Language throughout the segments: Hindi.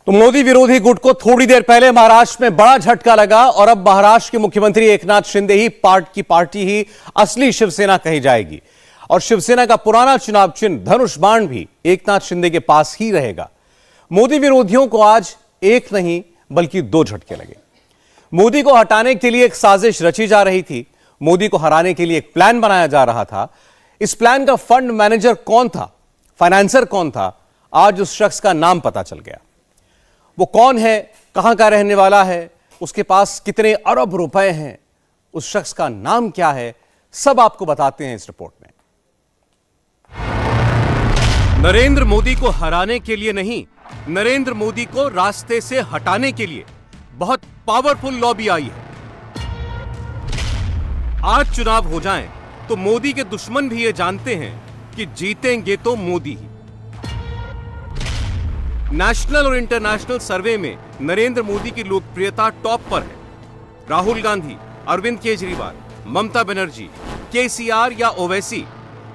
तो मोदी विरोधी गुट को थोड़ी देर पहले महाराष्ट्र में बड़ा झटका लगा और अब महाराष्ट्र के मुख्यमंत्री एकनाथ शिंदे ही पार्टी ही असली शिवसेना कही जाएगी और शिवसेना का पुराना चुनाव चिन्ह धनुष बाण भी एकनाथ शिंदे के पास ही रहेगा। मोदी विरोधियों को आज एक नहीं बल्कि दो झटके लगे। मोदी को हटाने के लिए एक साजिश रची जा रही थी, मोदी को हराने के लिए एक प्लान बनाया जा रहा था। इस प्लान का फंड मैनेजर कौन था, फाइनेंसर कौन था, आज उस शख्स का नाम पता चल गया। वो कौन है, कहां का रहने वाला है, उसके पास कितने अरब रुपए हैं, उस शख्स का नाम क्या है, सब आपको बताते हैं इस रिपोर्ट में। नरेंद्र मोदी को हराने के लिए नहीं, नरेंद्र मोदी को रास्ते से हटाने के लिए बहुत पावरफुल लॉबी आई है। आज चुनाव हो जाएं तो मोदी के दुश्मन भी ये जानते हैं कि जीतेंगे तो मोदी ही। नेशनल और इंटरनेशनल सर्वे में नरेंद्र मोदी की लोकप्रियता टॉप पर है। राहुल गांधी, अरविंद केजरीवाल, ममता बनर्जी, केसीआर या ओवैसी,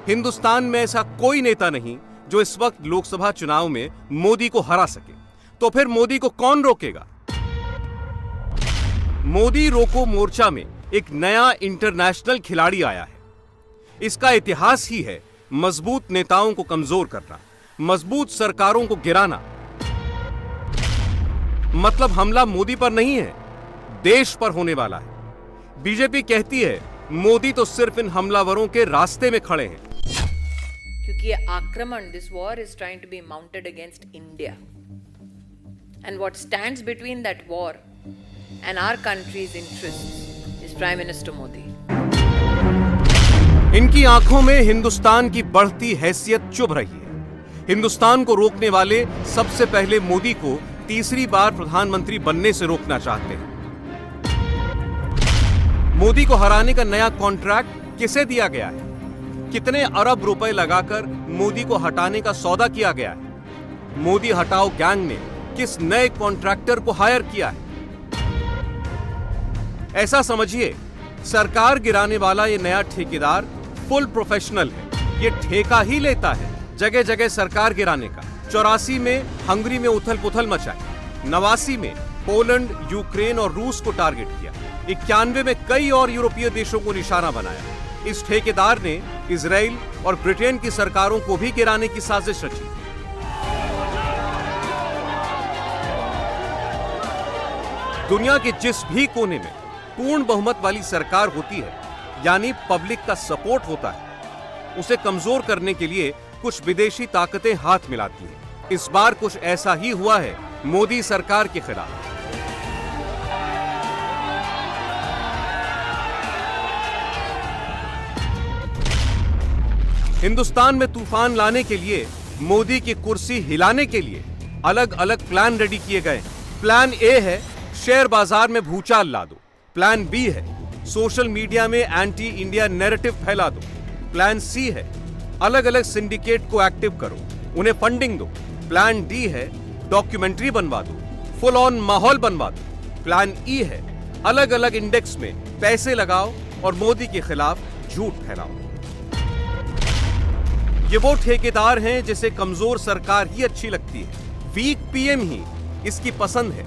हिंदुस्तान में ऐसा कोई नेता नहीं जो इस वक्त लोकसभा चुनाव में मोदी को हरा सके। तो फिर मोदी को कौन रोकेगा? मोदी रोको मोर्चा में एक नया इंटरनेशनल खिलाड़ी आया है। इसका इतिहास ही है मजबूत नेताओं को कमजोर करना, मजबूत सरकारों को गिराना। मतलब हमला मोदी पर नहीं है, देश पर होने वाला है। बीजेपी कहती है मोदी तो सिर्फ इन हमलावरों के रास्ते में खड़े हैं। क्योंकि ये आक्रमण, this war is trying to be mounted against India, and what stands between that war and our country's interest is prime minister Modi. इनकी आंखों में हिंदुस्तान की बढ़ती हैसियत चुभ रही है। हिंदुस्तान को रोकने वाले सबसे पहले मोदी को तीसरी बार प्रधानमंत्री बनने से रोकना चाहते हैं। मोदी को हराने का नया कॉन्ट्रैक्ट किसे दिया गया है? कितने अरब रुपए लगाकर मोदी को हटाने का सौदा किया गया है? मोदी हटाओ गैंग ने किस नए कॉन्ट्रैक्टर को हायर किया है? ऐसा समझिए, सरकार गिराने वाला ये नया ठेकेदार फुल प्रोफेशनल है। ये ठेका ही लेता है जगह जगह सरकार गिराने का। 84 में हंगरी में उथल पुथल मचाई, 89 में पोलैंड, यूक्रेन और रूस को टारगेट किया, 91 में कई और यूरोपीय देशों को निशाना बनाया। इस ठेकेदार ने इजराइल और ब्रिटेन की सरकारों को भी गिराने की साजिश रची। दुनिया के जिस भी कोने में पूर्ण बहुमत वाली सरकार होती है, यानी पब्लिक का सपोर्ट होता है, उसे कमजोर करने के लिए कुछ विदेशी ताकतें हाथ मिलाती हैं। इस बार कुछ ऐसा ही हुआ है मोदी सरकार के खिलाफ। हिंदुस्तान में तूफान लाने के लिए, मोदी की कुर्सी हिलाने के लिए अलग अलग प्लान रेडी किए गए। प्लान ए है शेयर बाजार में भूचाल ला दो। प्लान बी है सोशल मीडिया में एंटी इंडिया नैरेटिव फैला दो। प्लान सी है अलग अलग सिंडिकेट को एक्टिव करो, उन्हें फंडिंग दो। प्लान डी है डॉक्यूमेंट्री बनवा दो, फुल ऑन माहौल बनवा दो। प्लान ई है अलग अलग इंडेक्स में पैसे लगाओ और मोदी के खिलाफ झूठ फैलाओ। ये वो ठेकेदार हैं जिसे कमजोर सरकार ही अच्छी लगती है, वीक पीएम ही इसकी पसंद है।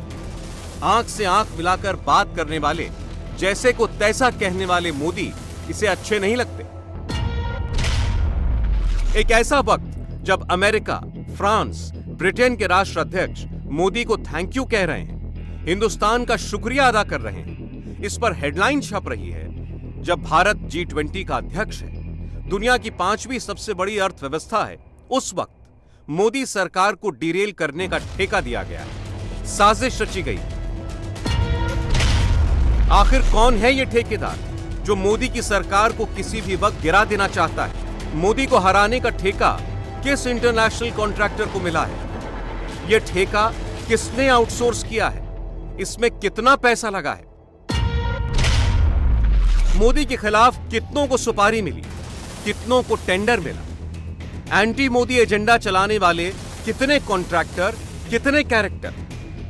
आंख से आंख मिलाकर बात करने वाले, जैसे को तैसा कहने वाले मोदी इसे अच्छे नहीं लगते। एक ऐसा वक्त जब अमेरिका, फ्रांस, ब्रिटेन के राष्ट्राध्यक्ष मोदी को थैंक यू कह रहे हैं, हिंदुस्तान का शुक्रिया अदा कर रहे हैं, इस पर हेडलाइन छप रही है। जब भारत G20 का अध्यक्ष है, दुनिया की 5वीं सबसे बड़ी अर्थव्यवस्था है, उस वक्त मोदी सरकार को डिरेल करने का ठेका दिया गया है, साजिश रची गई। आखिर कौन है ये ठेकेदार जो मोदी की सरकार को किसी भी वक्त गिरा देना चाहता है? मोदी को हराने का ठेका किस इंटरनेशनल कॉन्ट्रैक्टर को मिला है? यह ठेका किसने आउटसोर्स किया है? इसमें कितना पैसा लगा है? मोदी के खिलाफ कितनों को सुपारी मिली, कितनों को टेंडर मिला? एंटी मोदी एजेंडा चलाने वाले कितने कॉन्ट्रैक्टर, कितने कैरेक्टर?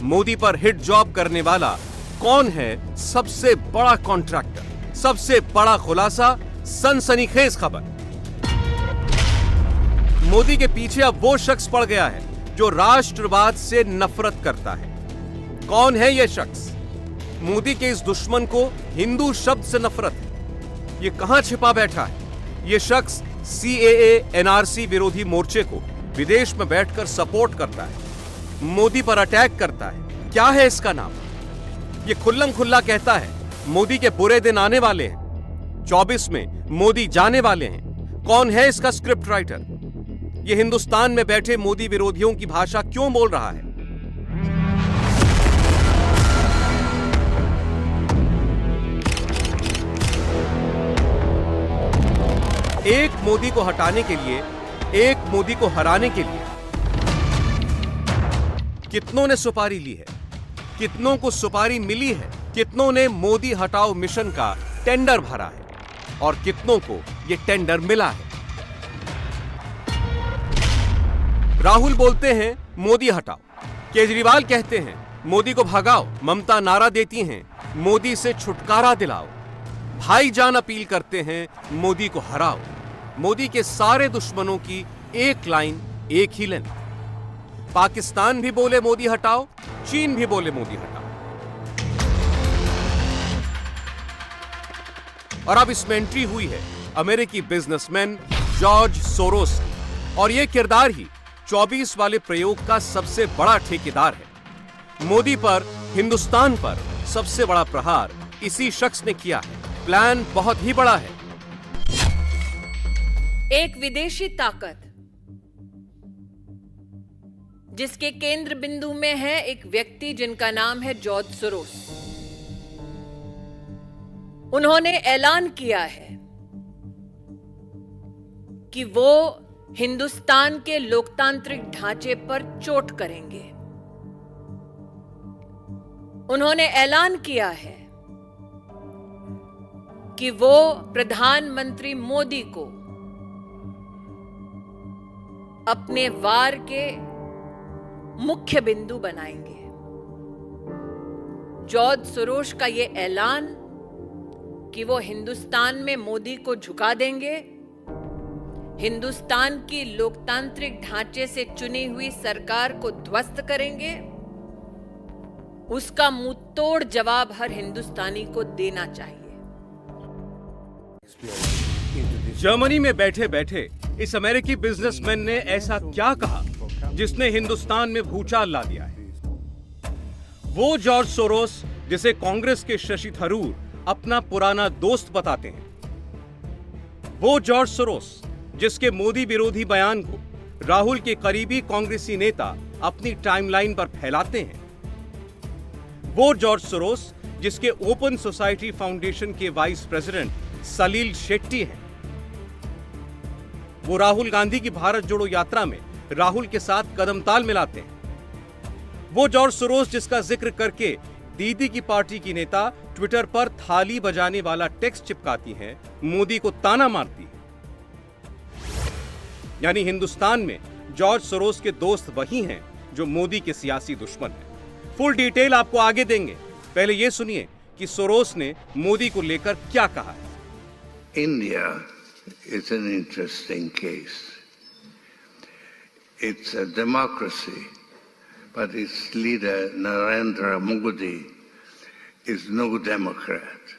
मोदी पर हिट जॉब करने वाला कौन है सबसे बड़ा कॉन्ट्रैक्टर? सबसे बड़ा खुलासा, सनसनीखेज खबर। मोदी के पीछे अब वो शख्स पड़ गया है जो राष्ट्रवाद से नफरत करता है। कौन है यह शख्स? मोदी के इस दुश्मन को हिंदू शब्द से नफरत है। ये कहां छिपा बैठा है? यह शख्स CAA NRC विरोधी मोर्चे को विदेश में बैठकर सपोर्ट करता है, मोदी पर अटैक करता है। क्या है इसका नाम? ये खुल्लम खुल्ला कहता है मोदी के बुरे दिन आने वाले हैं, 24 में मोदी जाने वाले हैं। कौन है इसका स्क्रिप्ट राइटर? ये हिंदुस्तान में बैठे मोदी विरोधियों की भाषा क्यों बोल रहा है? एक मोदी को हटाने के लिए, एक मोदी को हराने के लिए कितनों ने सुपारी ली है, कितनों को सुपारी मिली है, कितनों ने मोदी हटाओ मिशन का टेंडर भरा है और कितनों को यह टेंडर मिला है। राहुल बोलते हैं मोदी हटाओ, केजरीवाल कहते हैं मोदी को भगाओ, ममता नारा देती हैं मोदी से छुटकारा दिलाओ, भाईजान अपील करते हैं मोदी को हराओ। मोदी के सारे दुश्मनों की एक लाइन, एक ही लाइन। पाकिस्तान भी बोले मोदी हटाओ, चीन भी बोले मोदी हटाओ। और अब इसमें एंट्री हुई है अमेरिकी बिजनेसमैन जॉर्ज सोरोस की, और यह किरदार ही 24 वाले प्रयोग का सबसे बड़ा ठेकेदार है। मोदी पर, हिंदुस्तान पर सबसे बड़ा प्रहार इसी शख्स ने किया है। प्लान बहुत ही बड़ा है। एक विदेशी ताकत जिसके केंद्र बिंदु में है एक व्यक्ति जिनका नाम है जॉर्ज सोरोस। उन्होंने ऐलान किया है कि वो हिंदुस्तान के लोकतांत्रिक ढांचे पर चोट करेंगे। उन्होंने ऐलान किया है कि वो प्रधानमंत्री मोदी को अपने वार के मुख्य बिंदु बनाएंगे। जॉर्ज सोरोस का यह ऐलान कि वो हिंदुस्तान में मोदी को झुका देंगे, हिंदुस्तान की लोकतांत्रिक ढांचे से चुनी हुई सरकार को ध्वस्त करेंगे, उसका मुंहतोड़ जवाब हर हिंदुस्तानी को देना चाहिए। जर्मनी में बैठे बैठे इस अमेरिकी बिजनेसमैन ने ऐसा क्या कहा जिसने हिंदुस्तान में भूचाल ला दिया है? वो जॉर्ज सोरोस जिसे कांग्रेस के शशि थरूर अपना पुराना दोस्त बताते हैं, वो जॉर्ज सोरोस जिसके मोदी विरोधी बयान को राहुल के करीबी कांग्रेसी नेता अपनी टाइमलाइन पर फैलाते हैं, वो जॉर्ज सोरोस जिसके ओपन सोसाइटी फाउंडेशन के वाइस प्रेसिडेंट सलील शेट्टी हैं, वो राहुल गांधी की भारत जोड़ो यात्रा में राहुल के साथ कदमताल मिलाते हैं, वो जॉर्ज सोरोस जिसका जिक्र करके दीदी की पार्टी की नेता ट्विटर पर थाली बजाने वाला टेक्स्ट चिपकाती हैं, मोदी को ताना मारती है। यानी हिंदुस्तान में जॉर्ज सोरोस के दोस्त वही हैं जो मोदी के सियासी दुश्मन हैं। फुल डिटेल आपको आगे देंगे, पहले यह सुनिए कि सोरोस ने मोदी को लेकर क्या कहा है। India is an interesting case. It's a democracy, but its leader, Narendra Modi, is no Democrat.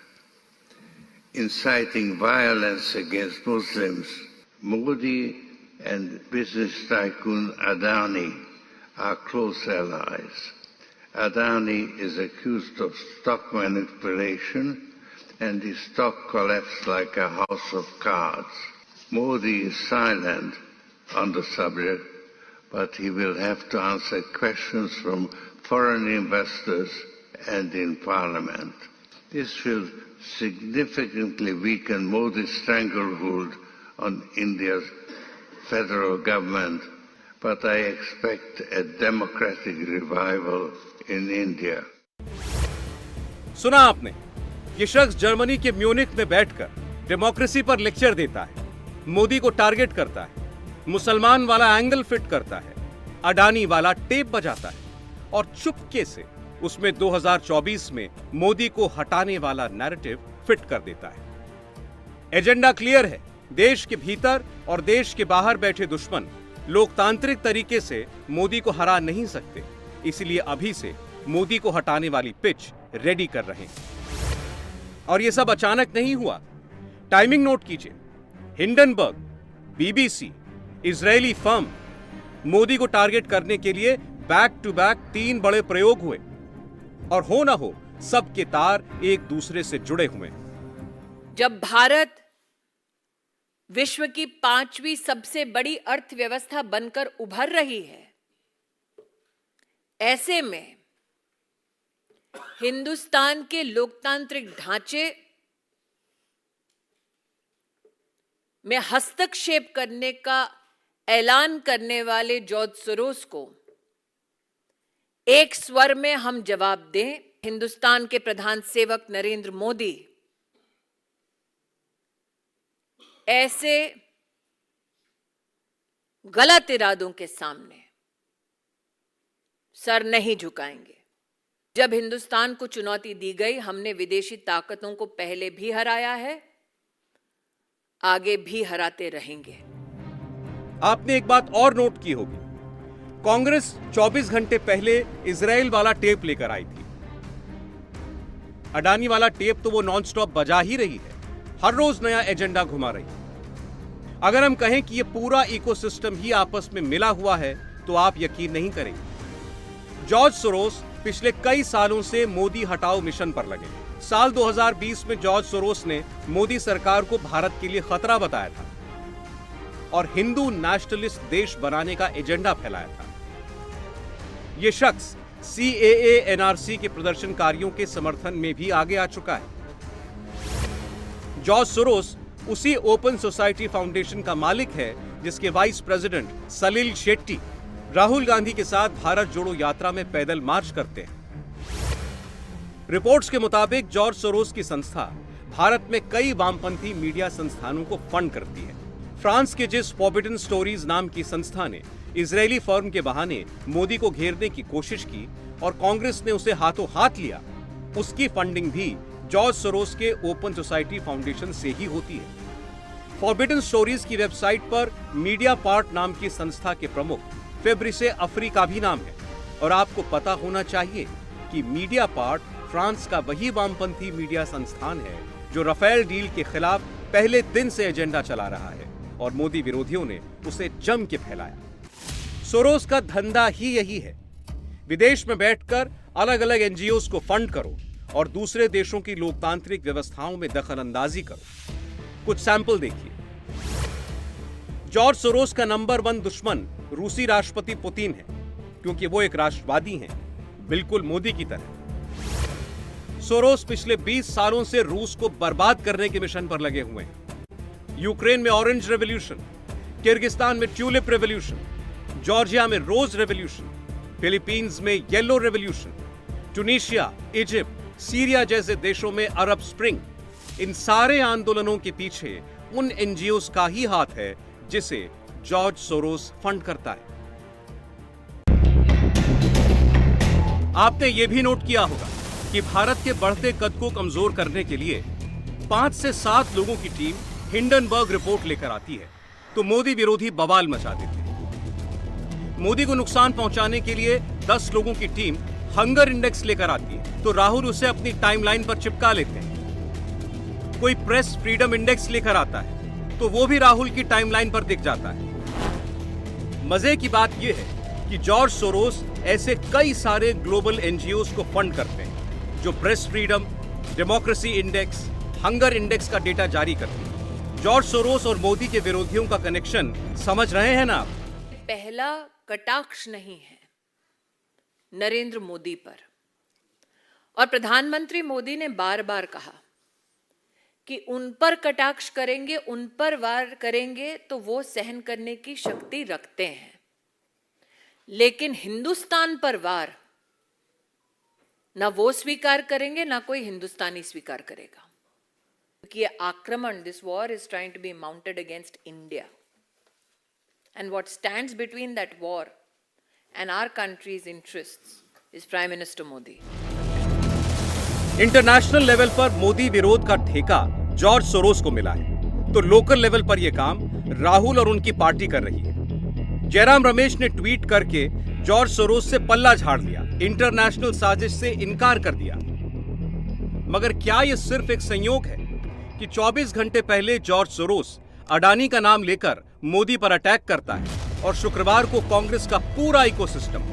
Inciting violence against Muslims, Modi and business tycoon Adani are close allies. Adani is accused of stock manipulation and his stock collapsed like a house of cards. Modi is silent on the subject, but he will have to answer questions from foreign investors and in Parliament. This will significantly weaken Modi's stranglehold on India's federal government, but I expect a democratic revival in India. सुना आपने? ये शख्स जर्मनी के म्यूनिख में बैठकर डेमोक्रेसी पर लेक्चर देता है, मोदी को टारगेट करता है, मुसलमान वाला एंगल फिट करता है, अडानी वाला टेप बजाता है और चुपके से उसमें 2024 में मोदी को हटाने वाला नैरेटिव फिट कर देता है। एजेंडा क्लियर है, देश के भीतर और देश के बाहर बैठे दुश्मन लोकतांत्रिक तरीके से मोदी को हरा नहीं सकते, इसलिए अभी से मोदी को हटाने वाली पिच रेडी कर रहे हैं। और यह सब अचानक नहीं हुआ। टाइमिंग नोट कीजिए। Hindenburg, BBC, Israeli firm, Modi को टारगेट करने के लिए बैक टू बैक 3 बड़े प्रयोग हुए, और हो ना हो सबके तार एक दूसरे से जुड़े हुए। जब भारत विश्व की 5वीं सबसे बड़ी अर्थव्यवस्था बनकर उभर रही है, ऐसे में हिंदुस्तान के लोकतांत्रिक ढांचे में हस्तक्षेप करने का ऐलान करने वाले जॉर्ज सोरोस को एक स्वर में हम जवाब दें। हिंदुस्तान के प्रधान सेवक नरेंद्र मोदी ऐसे गलत इरादों के सामने सर नहीं झुकाएंगे। जब हिंदुस्तान को चुनौती दी गई, हमने विदेशी ताकतों को पहले भी हराया है, आगे भी हराते रहेंगे। आपने एक बात और नोट की होगी, कांग्रेस 24 घंटे पहले इजराइल वाला टेप लेकर आई थी। अडानी वाला टेप तो वो नॉनस्टॉप बजा ही रही है, हर रोज नया एजेंडा घुमा रही है। अगर हम कहें कि ये पूरा इकोसिस्टम ही आपस में मिला हुआ है तो आप यकीन नहीं करेंगे। जॉर्ज सोरोस पिछले कई सालों से मोदी हटाओ मिशन पर लगे। साल 2020 में जॉर्ज सोरोस ने मोदी सरकार को भारत के लिए खतरा बताया था और हिंदू नेशनलिस्ट देश बनाने का एजेंडा फैलाया था। यह शख्स CAA NRC के प्रदर्शनकारियों के समर्थन में भी आगे आ चुका है। जॉर्ज सोरोस उसी ओपन सोसाइटी फाउंडेशन का मालिक है जिसके वाइस प्रेसिडेंट सलिल शेट्टी राहुल गांधी के साथ भारत जोड़ो यात्रा में पैदल मार्च करते हैं। रिपोर्ट्स के मुताबिक जॉर्ज सोरोस की संस्था भारत में कई वामपंथी मीडिया संस्थानों को फंड करती है। फ्रांस के जिस फॉरबिडन स्टोरीज नाम की संस्था ने इजरायली फर्म के बहाने मोदी को घेरने की कोशिश की और कांग्रेस ने उसे हाथों हाथ लिया, उसकी फंडिंग भी जॉर्ज सोरोस के ओपन सोसाइटी फाउंडेशन से ही होती है। फॉरबिडन स्टोरीज की वेबसाइट पर मीडिया पार्ट नाम की संस्था के प्रमुख फेब्रिसे अफरी का भी नाम है, और आपको पता होना चाहिए कि मीडिया पार्ट फ्रांस का वही वामपंथी मीडिया संस्थान है जो राफेल डील के खिलाफ पहले दिन से एजेंडा चला रहा है और मोदी विरोधियों ने उसे जम के फैलाया। सोरोस का धंधा ही यही है, विदेश में बैठकर अलग अलग एनजीओज को फंड करो और दूसरे देशों की लोकतांत्रिक व्यवस्थाओं में दखल अंदाजी करो। कुछ सैंपल देखिए। जॉर्ज सोरोस का नंबर 1 दुश्मन रूसी राष्ट्रपति पुतिन है, क्योंकि वो एक राष्ट्रवादी हैं, बिल्कुल मोदी की तरह। सोरोस पिछले 20 सालों से रूस को बर्बाद करने के मिशन पर लगे हुए हैं। यूक्रेन में ऑरेंज रेवोल्यूशन, किर्गिस्तान में ट्यूलिप रेवोल्यूशन, जॉर्जिया में रोज रेवोल्यूशन, फिलीपींस में yellow revolution, Tunisia, Egypt, Syria जैसे देशों में अरब स्प्रिंग। इन सारे आंदोलनों के पीछे उन एनजीओज का ही हाथ है जिसे जॉर्ज सोरोस फंड करता है। आपने यह भी नोट किया होगा कि भारत के बढ़ते कद को कमजोर करने के लिए 5 से 7 लोगों की टीम हिंडनबर्ग रिपोर्ट लेकर आती है तो मोदी विरोधी बवाल मचा देते हैं। मोदी को नुकसान पहुंचाने के लिए 10 लोगों की टीम हंगर इंडेक्स लेकर आती है तो राहुल उसे अपनी टाइमलाइन पर चिपका लेते हैं। कोई प्रेस फ्रीडम इंडेक्स लेकर आता है तो वो भी राहुल की टाइमलाइन पर दिख जाता है। मजे की बात यह है कि जॉर्ज सोरोस ऐसे कई सारे ग्लोबल एनजीओज को फंड करते हैं जो press freedom, democracy index, hunger index का डेटा जारी करते हैं। जॉर्ज सोरोस और मोदी के विरोधियों का कनेक्शन समझ रहे हैं ना आप? पहला कटाक्ष नहीं है नरेंद्र मोदी पर, और प्रधानमंत्री मोदी ने बार बार कहा कि उन पर कटाक्ष करेंगे, उन पर वार करेंगे तो वो सहन करने की शक्ति रखते हैं, लेकिन हिंदुस्तान पर वार ना वो स्वीकार करेंगे ना कोई हिंदुस्तानी स्वीकार करेगा, क्योंकि ये आक्रमण, this war is trying to be mounted against India, and what stands between that war and our country's interests is prime minister Modi. International level पर मोदी विरोध का ठेका जॉर्ज सोरोस को मिला है तो लोकल लेवल पर यह काम राहुल और उनकी पार्टी कर रही है। जयराम रमेश ने ट्वीट करके जॉर्ज सोरोस से पल्ला झाड़ लिया, इंटरनेशनल साजिश से इनकार कर दिया। मगर क्या यह सिर्फ एक संयोग है कि 24 घंटे पहले जॉर्ज सोरोस अडानी का नाम लेकर मोदी पर अटैक करता है और शुक्रवार को कांग्रेस का पूरा इकोसिस्टम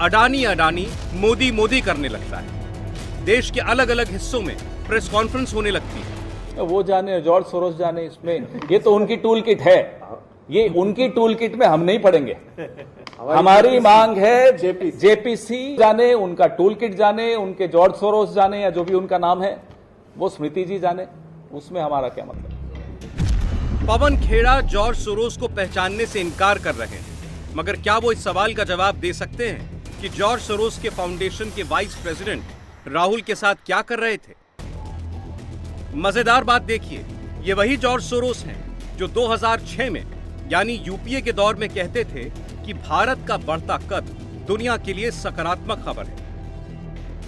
अडानी अडानी मोदी मोदी करने लगता है। देश के अलग अलग हिस्सों में प्रेस कॉन्फ्रेंस होने लगती है। वो जाने, जॉर्ज सोरोस जाने, इसमें ये तो उनकी टूल किट है, ये उनकी टूल किट में हम नहीं पड़ेंगे। हमारी मांग है जेपीसी जाने, उनका टूल किट जाने, उनके जॉर्ज सोरोस जाने या जो भी उनका नाम है, वो स्मृति जी जाने, उसमें हमारा क्या मतलब। पवन खेड़ा जॉर्ज सोरोस को पहचानने से इनकार कर रहे हैं, मगर क्या वो इस सवाल का जवाब दे सकते हैं कि जॉर्ज सोरोस के फाउंडेशन के वाइस प्रेसिडेंट राहुल के साथ क्या कर रहे थे? मजेदार बात देखिए, ये वही जॉर्ज सोरोस हैं जो 2006 में यानी यूपीए के दौर में कहते थे कि भारत का बढ़ता कद दुनिया के लिए सकारात्मक खबर है।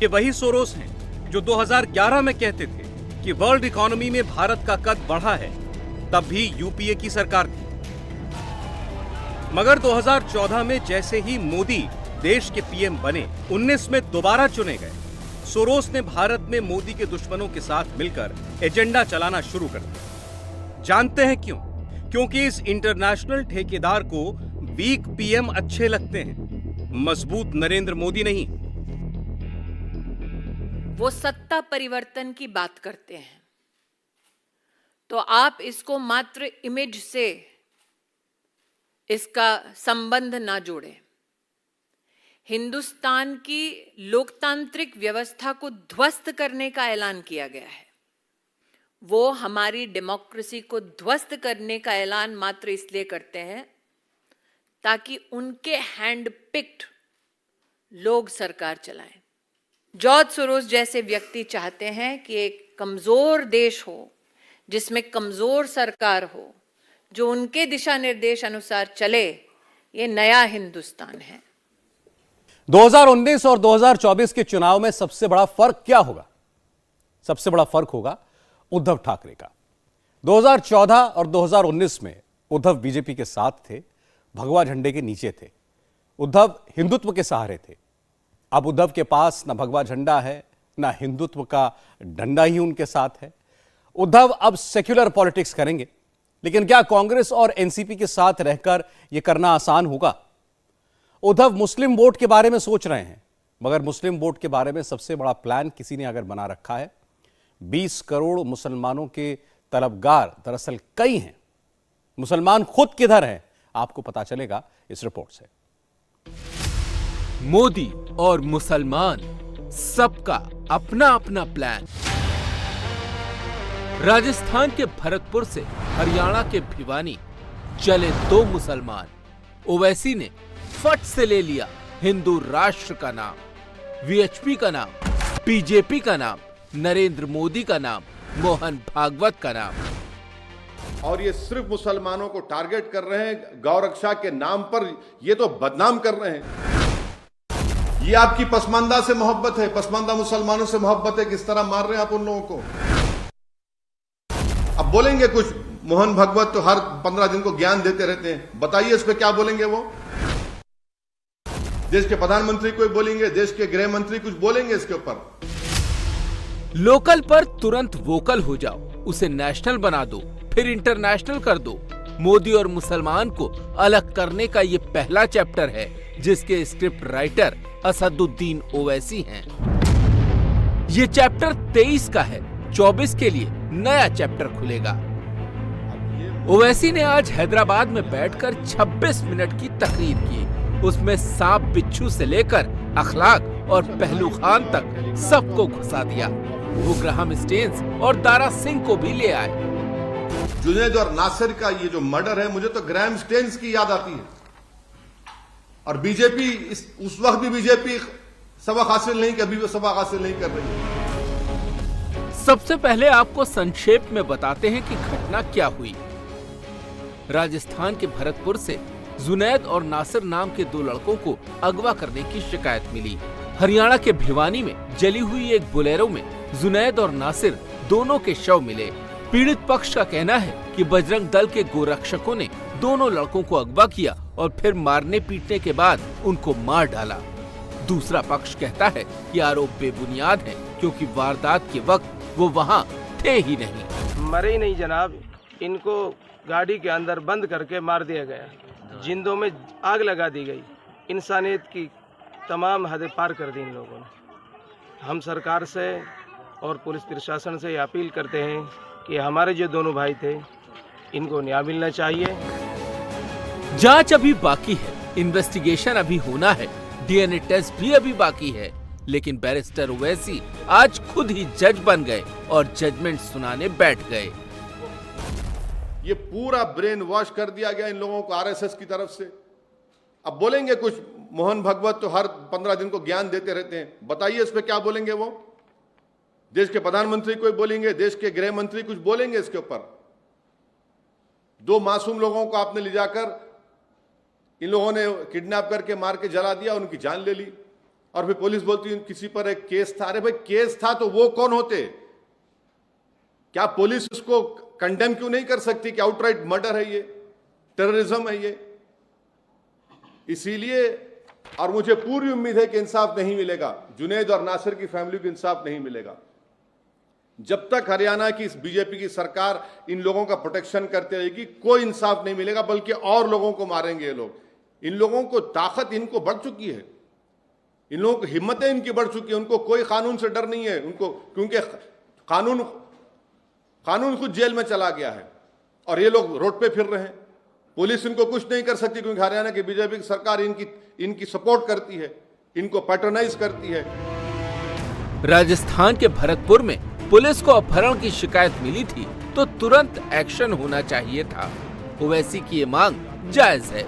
ये वही सोरोस हैं जो 2011 में कहते थे कि वर्ल्ड इकोनॉमी में भारत का कद बढ़ा है, तब भी यूपीए की सरकार थी। मगर 2014 में जैसे ही मोदी देश के पीएम बने, 19 में दोबारा चुने गए, सोरोस ने भारत में मोदी के दुश्मनों के साथ मिलकर एजेंडा चलाना शुरू कर दिया। जानते हैं क्यों? क्योंकि इस इंटरनेशनल ठेकेदार को वीक पीएम अच्छे लगते हैं, मजबूत नरेंद्र मोदी नहीं। वो सत्ता परिवर्तन की बात करते हैं तो आप इसको मात्र इमेज से इसका संबंध ना जोड़ें। हिंदुस्तान की लोकतांत्रिक व्यवस्था को ध्वस्त करने का ऐलान किया गया है। वो हमारी डेमोक्रेसी को ध्वस्त करने का ऐलान मात्र इसलिए करते हैं ताकि उनके हैंड पिक्ड लोग सरकार चलाएं। जॉर्ज सोरोस जैसे व्यक्ति चाहते हैं कि एक कमजोर देश हो जिसमें कमजोर सरकार हो, जो उनके दिशा निर्देश अनुसार चले। ये नया हिंदुस्तान है। 2019 और 2024 के चुनाव में सबसे बड़ा फर्क क्या होगा? सबसे बड़ा फर्क होगा उद्धव ठाकरे का। 2014 और 2019 में उद्धव बीजेपी के साथ थे, भगवा झंडे के नीचे थे। उद्धव हिंदुत्व के सहारे थे। अब उद्धव के पास ना भगवा झंडा है, ना हिंदुत्व का डंडा ही उनके साथ है। उद्धव अब सेक्युलर पॉलिटिक्स करेंगे, लेकिन क्या कांग्रेस और एनसीपी के साथ रहकर यह करना आसान होगा? उद्धव मुस्लिम वोट के बारे में सोच रहे हैं, मगर मुस्लिम वोट के बारे में सबसे बड़ा प्लान किसी ने अगर बना रखा है। 20 करोड़ मुसलमानों के तलबगार दरअसल कई हैं। मुसलमान खुद किधर हैं, आपको पता चलेगा इस रिपोर्ट से। मोदी और मुसलमान, सबका अपना अपना प्लान। राजस्थान के भरतपुर से हरियाणा के भिवानी चले दो मुसलमान। ओवैसी ने फट से ले लिया हिंदू राष्ट्र का नाम, वीएचपी का नाम, बीजेपी का नाम, नरेंद्र मोदी का नाम, मोहन भागवत का नाम। और ये सिर्फ मुसलमानों को टारगेट कर रहे हैं, गौरक्षा के नाम पर ये तो बदनाम कर रहे हैं। ये आपकी पसमानदा से मोहब्बत है, पसमानदा मुसलमानों से मोहब्बत है, किस तरह मार रहे हैं आप उन लोगों को। अब बोलेंगे कुछ, मोहन भागवत तो हर 15 दिन को ज्ञान देते रहते हैं, बताइए इस पे क्या बोलेंगे वो। देश के प्रधानमंत्री कोई बोलेंगे, देश के गृह मंत्री कुछ बोलेंगे इसके ऊपर। लोकल पर तुरंत वोकल हो जाओ, उसे नेशनल बना दो, फिर इंटरनेशनल कर दो। मोदी और मुसलमान को अलग करने का ये पहला चैप्टर है, जिसके स्क्रिप्ट राइटर असदुद्दीन ओवैसी हैं। ये चैप्टर 23 का है, 24 के लिए नया चैप्टर खुलेगा। ओवैसी ने आज हैदराबाद में बैठकर 26 मिनट की तकरीर की। उसमें सांप बिच्छू से लेकर अखलाक और पहलू खान तक सबको घुसा दिया। वो ग्राहम स्टेन्स और दारा सिंह को भी ले आए। जुनैद और नासिर का ये जो मर्डर है, मुझे तो ग्राहम स्टेन्स की याद आती है। और बीजेपी उस वक्त भी बीजेपी सबक हासिल नहीं, कभी भी सबक हासिल नहीं कर रही। सबसे पहले आपको संक्षेप में बताते हैं कि घटना क्या हुई। राजस्थान के भरतपुर से जुनैद और नासिर नाम के दो लड़कों को अगवा करने की शिकायत मिली। हरियाणा के भिवानी में जली हुई एक बोलेरो में जुनैद और नासिर दोनों के शव मिले। पीड़ित पक्ष का कहना है कि बजरंग दल के गोरक्षकों ने दोनों लड़कों को अगवा किया और फिर मारने पीटने के बाद उनको मार डाला। दूसरा पक्ष कहता है कि आरोप बेबुनियाद है क्योंकि वारदात के वक्त वो वहाँ थे ही नहीं। मरे ही नहीं जनाब, इनको गाड़ी के अंदर बंद करके मार दिया गया, जिंदों में आग लगा दी गई, इंसानियत की तमाम हदें पार कर दी इन लोगों ने। हम सरकार से और पुलिस प्रशासन से अपील करते हैं कि हमारे जो दोनों भाई थे इनको न्याय मिलना चाहिए। जांच अभी बाकी है, इन्वेस्टिगेशन अभी होना है, डीएनए टेस्ट भी अभी बाकी है, लेकिन बैरिस्टर ओवैसी आज खुद ही जज बन गए और जजमेंट सुनाने बैठ गए। ये पूरा ब्रेन वॉश कर दिया गया इन लोगों को आरएसएस की तरफ से। अब बोलेंगे कुछ, मोहन भागवत तो हर 15 दिन को ज्ञान देते रहते हैं, बताइए इस पे क्या बोलेंगे वो? देश के प्रधानमंत्री कोई बोलेंगे, देश के गृह मंत्री कुछ बोलेंगे इसके ऊपर? 2 मासूम लोगों को आपने ले जाकर इन लोगों ने किडनैप करके मार के जला दिया, उनकी जान ले ली, और फिर पुलिस बोलती है किसी पर एक केस था। अरे भाई केस था तो वो कौन होते? क्या पुलिस उसको कंडेम क्यों नहीं कर सकती कि आउटराइट मर्डर है ये, टेररिज्म है ये? इसीलिए, और मुझे पूरी उम्मीद है कि इंसाफ नहीं मिलेगा, जुनैद और नासिर की फैमिली को इंसाफ नहीं मिलेगा जब तक हरियाणा की बीजेपी की सरकार इन लोगों का प्रोटेक्शन करती रहेगी। कोई इंसाफ नहीं मिलेगा, बल्कि और लोगों को मारेंगे ये लोग। इन लोगों को ताकत इनको बढ़ चुकी है, इन लोगों की हिम्मतें इनकी बढ़ चुकी है, उनको कोई कानून से डर नहीं है उनको, क्योंकि कानून खुद जेल में चला गया है और ये लोग रोड पे फिर रहे हैं। पुलिस इनको कुछ नहीं कर सकती क्योंकि हरियाणा की बीजेपी की सरकार इनकी सपोर्ट करती है, इनको पैट्रोनाइज करती है। राजस्थान के भरतपुर में पुलिस को अपहरण की शिकायत मिली थी तो तुरंत एक्शन होना चाहिए था। ओवैसी की ये मांग जायज है।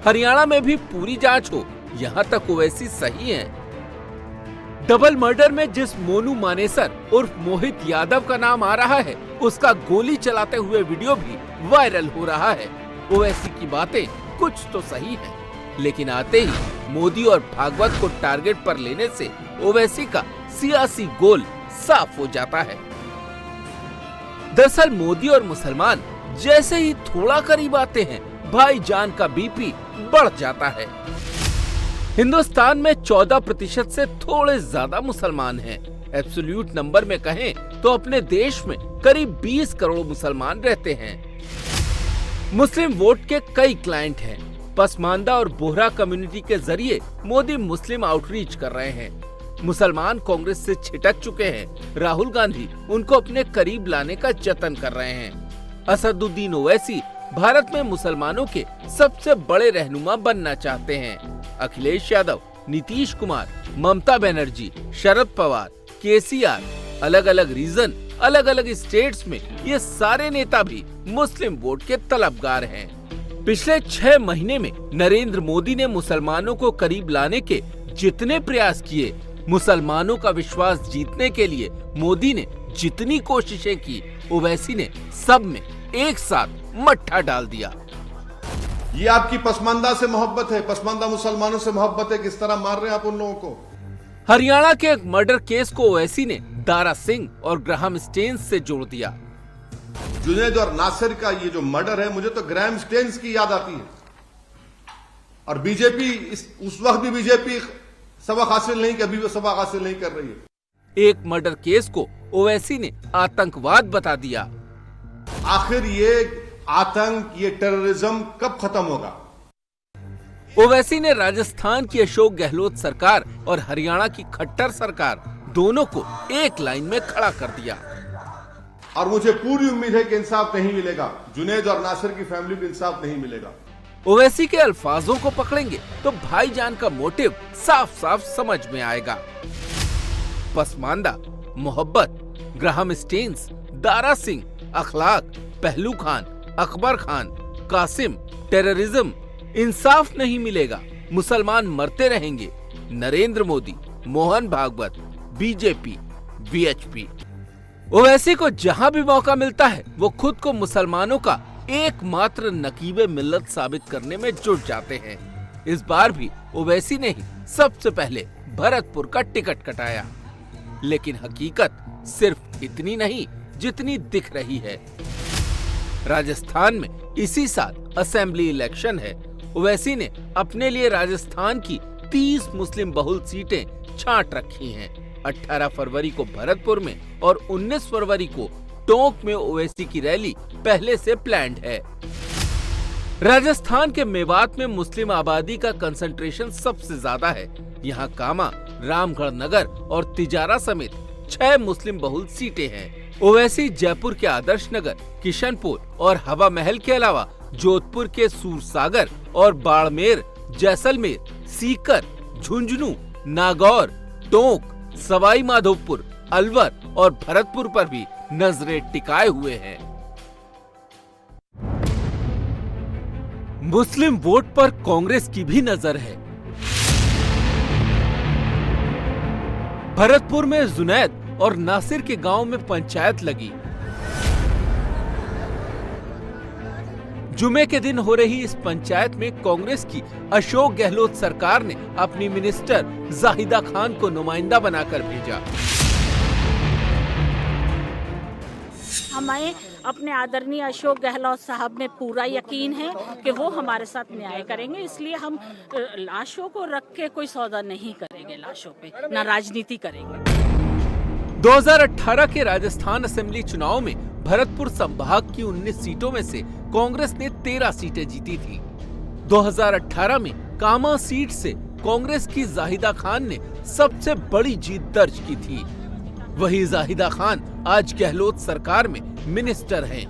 हरियाणा में भी पूरी जांच हो, यहाँ तक ओवैसी सही हैं। डबल मर्डर में जिस मोनू मानेसर उर्फ मोहित यादव का नाम आ रहा है, उसका गोली चलाते हुए वीडियो भी वायरल हो रहा है। ओवैसी की बातें कुछ तो सही है, लेकिन आते ही मोदी और भागवत को टारगेट पर लेने से ओवैसी का सियासी गोल साफ हो जाता है। दरअसल मोदी और मुसलमान जैसे ही थोड़ा करीब आते हैं, भाईजान का बीपी बढ़ जाता है। हिंदुस्तान में 14% से थोड़े ज्यादा मुसलमान हैं। एब्सोल्यूट नंबर में कहें तो अपने देश में करीब 20 करोड़ मुसलमान रहते हैं। मुस्लिम वोट के कई क्लाइंट हैं। पसमानदा और बोहरा कम्युनिटी के जरिए मोदी मुस्लिम आउटरीच कर रहे हैं। मुसलमान कांग्रेस से छिटक चुके हैं। राहुल गांधी उनको अपने करीब लाने का जतन कर रहे हैं। असदुद्दीन ओवैसी भारत में मुसलमानों के सबसे बड़े रहनुमा बनना चाहते हैं। अखिलेश यादव, नीतीश कुमार, ममता बनर्जी, शरद पवार, केसीआर, अलग अलग रीजन, अलग अलग स्टेट्स में ये सारे नेता भी मुस्लिम वोट के तलबगार हैं। पिछले 6 महीने में नरेंद्र मोदी ने मुसलमानों को करीब लाने के जितने प्रयास किए, मुसलमानों का विश्वास जीतने के लिए मोदी ने जितनी कोशिशें की, ओवैसी ने सब में एक साथ मट्ठा डाल दिया। ये आपकी पसमानदा से मोहब्बत है, पसमानदा मुसलमानों से मोहब्बत है। किस तरह मार रहे हैं आप उन लोगों को? हरियाणा के एक मर्डर केस को ओवैसी ने दारा सिंह और ग्राहम स्टेन्स से जोड़ दिया। जुनैद और नासिर का ये जो मर्डर है, मुझे तो ग्राहम स्टेन्स की याद आती है। और बीजेपी उस वक्त भी बीजेपी सबक हासिल नहीं, कभी वो सबक हासिल नहीं कर रही है। एक मर्डर केस को ओवैसी ने आतंकवाद बता दिया। आखिर ये आतंक, ये टेररिज्म कब खत्म होगा? ओवैसी ने राजस्थान की अशोक गहलोत सरकार और हरियाणा की खट्टर सरकार दोनों को एक लाइन में खड़ा कर दिया। और मुझे पूरी उम्मीद है कि इंसाफ नहीं मिलेगा, जुनैद और नासिर की फैमिली को इंसाफ नहीं मिलेगा। ओवैसी के अल्फाजों को पकड़ेंगे तो भाईजान का मोटिव साफ साफ समझ में आएगा। पसमानदा, मोहब्बत, ग्राहम स्टेन्स, दारा सिंह, अखलाक, पहलू खान, अकबर खान, कासिम, टेररिज्म, इंसाफ नहीं मिलेगा, मुसलमान मरते रहेंगे, नरेंद्र मोदी, मोहन भागवत, बीजेपी, वीएचपी। ओवैसी को जहां भी मौका मिलता है वो खुद को मुसलमानों का एकमात्र नकीबे मिल्लत साबित करने में जुट जाते हैं। इस बार भी ओवैसी ने ही सबसे पहले भरतपुर का टिकट कटाया, लेकिन हकीकत सिर्फ इतनी नहीं जितनी दिख रही है। राजस्थान में इसी साल असेंबली इलेक्शन है। ओवैसी ने अपने लिए राजस्थान की 30 मुस्लिम बहुल सीटें छांट रखी हैं। 18 फरवरी को भरतपुर में और 19 फरवरी को टोंक में ओवैसी की रैली पहले से प्लान्ड है। राजस्थान के मेवात में मुस्लिम आबादी का कंसंट्रेशन सबसे ज्यादा है। यहाँ कामा, रामगढ़ नगर और तिजारा समेत 6 मुस्लिम बहुल सीटें हैं। ओवैसी जयपुर के आदर्श नगर, किशनपुर और हवा महल के अलावा जोधपुर के सूरसागर और बाड़मेर, जैसलमेर, सीकर, झुंझुनू, नागौर, टोंक, सवाई माधोपुर, अलवर और भरतपुर पर भी नजरें टिकाए हुए हैं। मुस्लिम वोट पर कांग्रेस की भी नजर है। भरतपुर में जुनैद और नासिर के गांव में पंचायत लगी। जुमे के दिन हो रही इस पंचायत में कांग्रेस की अशोक गहलोत सरकार ने अपनी मिनिस्टर जाहिदा खान को नुमाइंदा बनाकर भेजा। हमें अपने आदरणीय अशोक गहलोत साहब में पूरा यकीन है कि वो हमारे साथ न्याय करेंगे, इसलिए हम लाशों को रख के कोई सौदा नहीं करेंगे, लाशों पे ना राजनीति करेंगे। 2018 के राजस्थान असेंबली चुनाव में भरतपुर संभाग की 19 सीटों में से कांग्रेस ने 13 सीटें जीती थी। 2018 में कामा सीट से कांग्रेस की जाहिदा खान ने सबसे बड़ी जीत दर्ज की थी। वही जाहिदा खान आज गहलोत सरकार में मिनिस्टर हैं।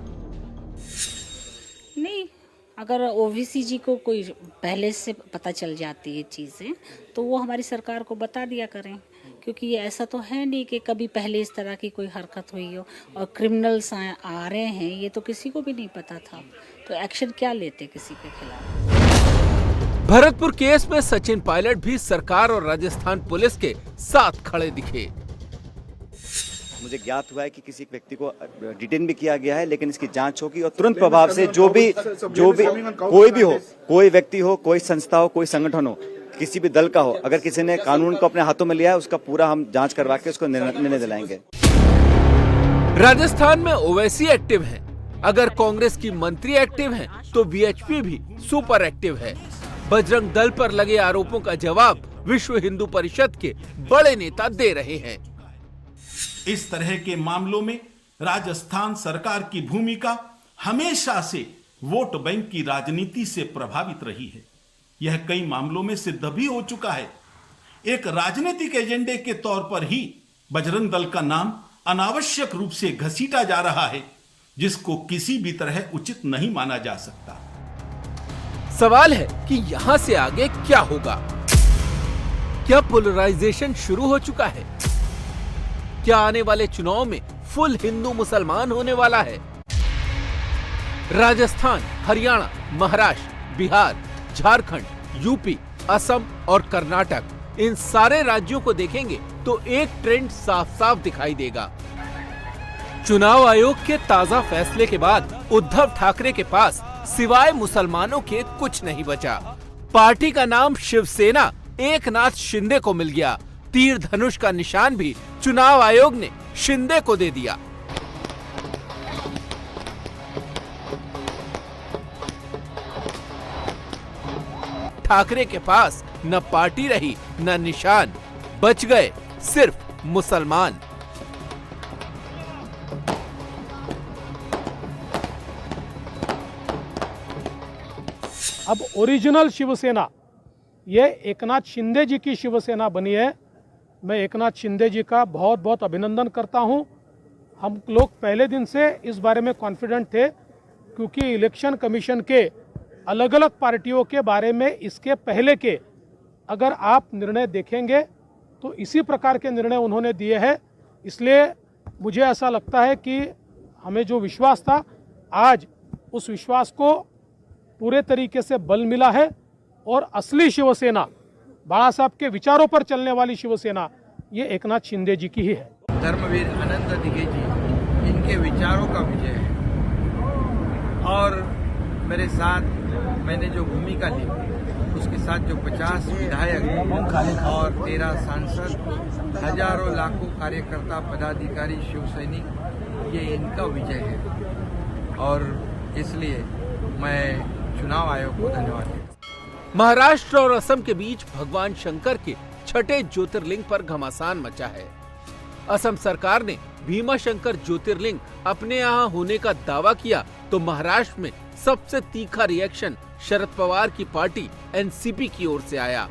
नहीं, अगर ओवीसी जी को कोई पहले से पता चल जाती है चीजें तो वो हमारी सरकार को बता दिया करें, क्योंकि ये ऐसा तो है नहीं कि कभी पहले इस तरह की कोई हरकत हुई हो और क्रिमिनल्स आ रहे हैं, ये तो किसी को भी नहीं पता था, तो एक्शन क्या लेते किसी के खिलाफ। भरतपुर केस में सचिन पायलट भी सरकार और राजस्थान पुलिस के साथ खड़े दिखे। मुझे ज्ञात हुआ है कि किसी व्यक्ति को डिटेन भी किया गया है, लेकिन इसकी जांच होगी और तुरंत प्रभाव से जो भी कोई भी हो, कोई व्यक्ति हो, कोई संस्था हो, कोई संगठन हो, किसी भी दल का हो, अगर किसी ने कानून को अपने हाथों में लिया है उसका पूरा हम जांच करवा के उसको निर्णय दिलाएंगे। राजस्थान में ओवैसी एक्टिव है। अगर कांग्रेस की मंत्री एक्टिव हैं, तो वीएचपी भी सुपर एक्टिव है। बजरंग दल पर लगे आरोपों का जवाब विश्व हिंदू परिषद के बड़े नेता दे रहे हैं। इस तरह के मामलों में राजस्थान सरकार की भूमिका हमेशा से वोट बैंक की राजनीति से प्रभावित रही है। यह कई मामलों में सिद्ध भी हो चुका है। एक राजनीतिक एजेंडे के तौर पर ही बजरंग दल का नाम अनावश्यक रूप से घसीटा जा रहा है, जिसको किसी भी तरह उचित नहीं माना जा सकता। सवाल है कि यहाँ से आगे क्या होगा? क्या पोलराइजेशन शुरू हो चुका है? क्या आने वाले चुनाव में फुल हिंदू मुसलमान होने वाला है? राजस्थान, हरियाणा, महाराष्ट्र, बिहार, झारखंड, यूपी, असम और कर्नाटक, इन सारे राज्यों को देखेंगे तो एक ट्रेंड साफ साफ दिखाई देगा। चुनाव आयोग के ताजा फैसले के बाद उद्धव ठाकरे के पास सिवाय मुसलमानों के कुछ नहीं बचा। पार्टी का नाम शिवसेना एकनाथ शिंदे को मिल गया। तीर धनुष का निशान भी चुनाव आयोग ने शिंदे को दे दिया। ठाकरे के पास न पार्टी रही न निशान, बच गए सिर्फ मुसलमान। अब ओरिजिनल शिवसेना ये एकनाथ शिंदे जी की शिवसेना बनी है। मैं एकनाथ शिंदे जी का बहुत बहुत अभिनंदन करता हूं। हम लोग पहले दिन से इस बारे में कॉन्फिडेंट थे, क्योंकि इलेक्शन कमीशन के अलग अलग पार्टियों के बारे में इसके पहले के अगर आप निर्णय देखेंगे तो इसी प्रकार के निर्णय उन्होंने दिए हैं। इसलिए मुझे ऐसा लगता है कि हमें जो विश्वास था, आज उस विश्वास को पूरे तरीके से बल मिला है और असली शिवसेना, बाला साहब के विचारों पर चलने वाली शिवसेना, ये एकनाथ शिंदे जी की ही है। धर्मवीर अनंत दिघे जी, इनके विचारों का विजय है। और मेरे साथ मैंने जो भूमिका ली, उसके साथ जो 50 विधायक और 13 सांसद, हजारों लाखों कार्यकर्ता, पदाधिकारी, शिव सैनिक ये इनका विजय है और इसलिए मैं चुनाव आयोग को धन्यवाद देता हूं। महाराष्ट्र और असम के बीच भगवान शंकर के छठे ज्योतिर्लिंग पर घमासान मचा है। असम सरकार ने भीमा शंकर ज्योतिर्लिंग अपने यहाँ होने का दावा किया तो महाराष्ट्र में सबसे तीखा रिएक्शन शरद पवार की पार्टी एनसीपी की ओर से आया।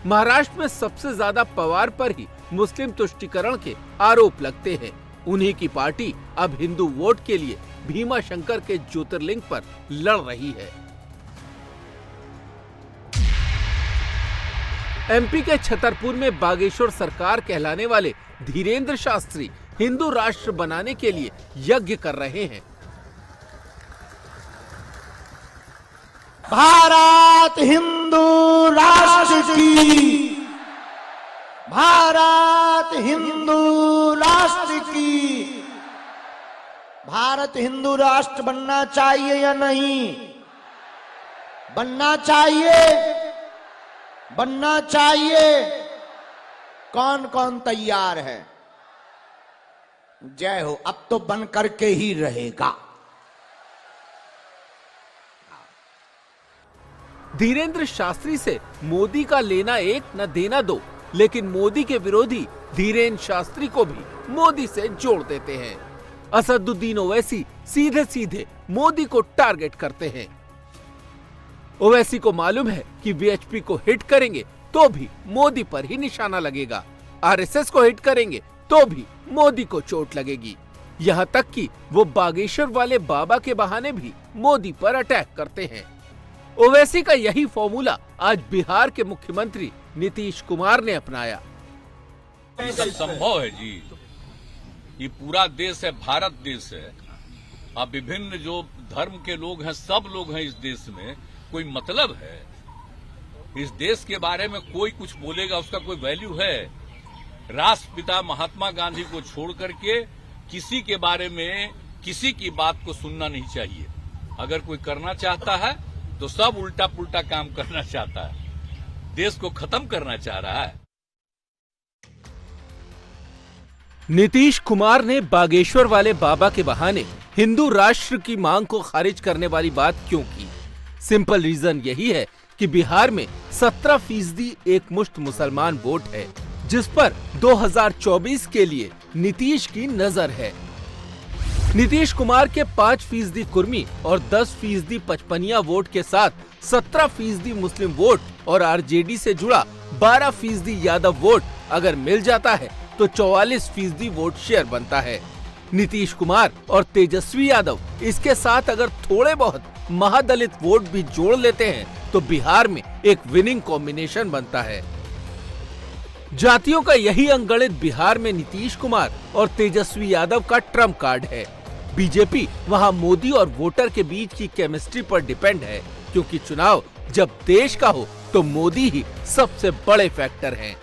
महाराष्ट्र में सबसे ज्यादा पवार पर ही मुस्लिम तुष्टीकरण के आरोप लगते हैं। उन्हीं की पार्टी अब हिंदू वोट के लिए भीमा शंकर के ज्योतिर्लिंग पर लड़ रही है। एमपी के छतरपुर में बागेश्वर सरकार कहलाने वाले धीरेन्द्र शास्त्री हिंदू राष्ट्र बनाने के लिए यज्ञ कर रहे हैं। भारत हिंदू राष्ट्र की, भारत हिंदू राष्ट्र की, भारत हिंदू राष्ट्र बनना चाहिए या नहीं? बनना चाहिए, बनना चाहिए। कौन कौन तैयार है? जय हो। अब तो बन करके ही रहेगा। धीरेन्द्र शास्त्री से मोदी का लेना एक न देना दो, लेकिन मोदी के विरोधी धीरेन्द्र शास्त्री को भी मोदी से जोड़ देते हैं। असदुद्दीन ओवैसी सीधे सीधे मोदी को टारगेट करते हैं। ओवैसी को मालूम है कि वीएचपी को हिट करेंगे तो भी मोदी पर ही निशाना लगेगा, आरएसएस को हिट करेंगे तो भी मोदी को चोट लगेगी। यहाँ तक कि वो बागेश्वर वाले बाबा के बहाने भी मोदी पर अटैक करते हैं। ओवैसी का यही फॉर्मूला आज बिहार के मुख्यमंत्री नीतीश कुमार ने अपनाया। ये सब संभव है जी, ये पूरा देश है, भारत देश है। अब विभिन्न जो धर्म के लोग हैं, सब लोग हैं इस देश में, कोई मतलब है? इस देश के बारे में कोई कुछ बोलेगा उसका कोई वैल्यू है? राष्ट्रपिता महात्मा गांधी को छोड़ करके किसी के बारे में किसी की बात को सुनना नहीं चाहिए। अगर कोई करना चाहता है तो सब उल्टा पुल्टा काम करना चाहता है, देश को खत्म करना चाह रहा है। नीतीश कुमार ने बागेश्वर वाले बाबा के बहाने हिंदू राष्ट्र की मांग को खारिज करने वाली बात क्यों की? सिंपल रीजन यही है कि बिहार में 17% एक मुश्त मुसलमान वोट है, जिस पर 2024 के लिए नीतीश की नजर है। नीतीश कुमार के 5% कुर्मी और 10% पचपनिया वोट के साथ 17% मुस्लिम वोट और आरजेडी से जुड़ा 12% यादव वोट अगर मिल जाता है तो 44% वोट शेयर बनता है। नीतीश कुमार और तेजस्वी यादव इसके साथ अगर थोड़े बहुत महादलित वोट भी जोड़ लेते हैं तो बिहार में एक विनिंग कॉम्बिनेशन बनता है। जातियों का यही अंगणित बिहार में नीतीश कुमार और तेजस्वी यादव का ट्रम्प कार्ड है। बीजेपी वहां मोदी और वोटर के बीच की केमिस्ट्री पर डिपेंड है, क्योंकि चुनाव जब देश का हो तो मोदी ही सबसे बड़े फैक्टर हैं।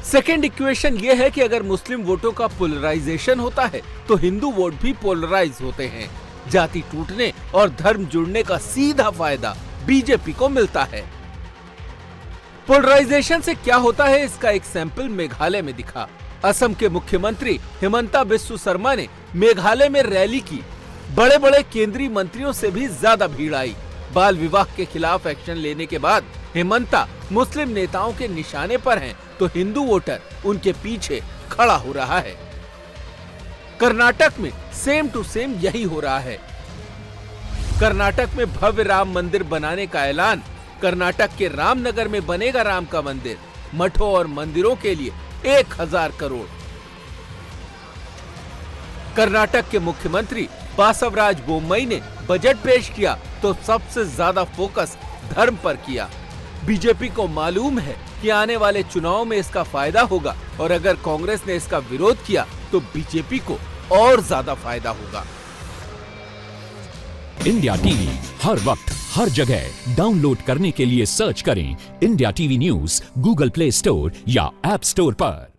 सेकेंड इक्वेशन ये है कि अगर मुस्लिम वोटों का पोलराइजेशन होता है तो हिंदू वोट भी पोलराइज होते हैं। जाति टूटने और धर्म जुड़ने का सीधा फायदा बीजेपी को मिलता है। पोलराइजेशन से क्या होता है इसका एक सैंपल मेघालय में दिखा। असम के मुख्यमंत्री हिमंता बिस्वा शर्मा ने मेघालय में रैली की। बड़े बड़े केंद्रीय मंत्रियों से भी ज्यादा भीड़ आई। बाल विवाह के खिलाफ एक्शन लेने के बाद हिमंता मुस्लिम नेताओं के निशाने पर हैं, तो हिंदू वोटर उनके पीछे खड़ा हो रहा है। कर्नाटक में सेम टू सेम यही हो रहा है। कर्नाटक में भव्य राम मंदिर बनाने का ऐलान। कर्नाटक के रामनगर में बनेगा राम का मंदिर। मठों और मंदिरों के लिए 1000 करोड़। कर्नाटक के मुख्यमंत्री बासवराज बोम्मई ने बजट पेश किया तो सबसे ज्यादा फोकस धर्म पर किया। बीजेपी को मालूम है कि आने वाले चुनाव में इसका फायदा होगा और अगर कांग्रेस ने इसका विरोध किया तो बीजेपी को और ज्यादा फायदा होगा। इंडिया टीवी हर वक्त हर जगह डाउनलोड करने के लिए सर्च करें India TV news Google play store या ऐप स्टोर पर।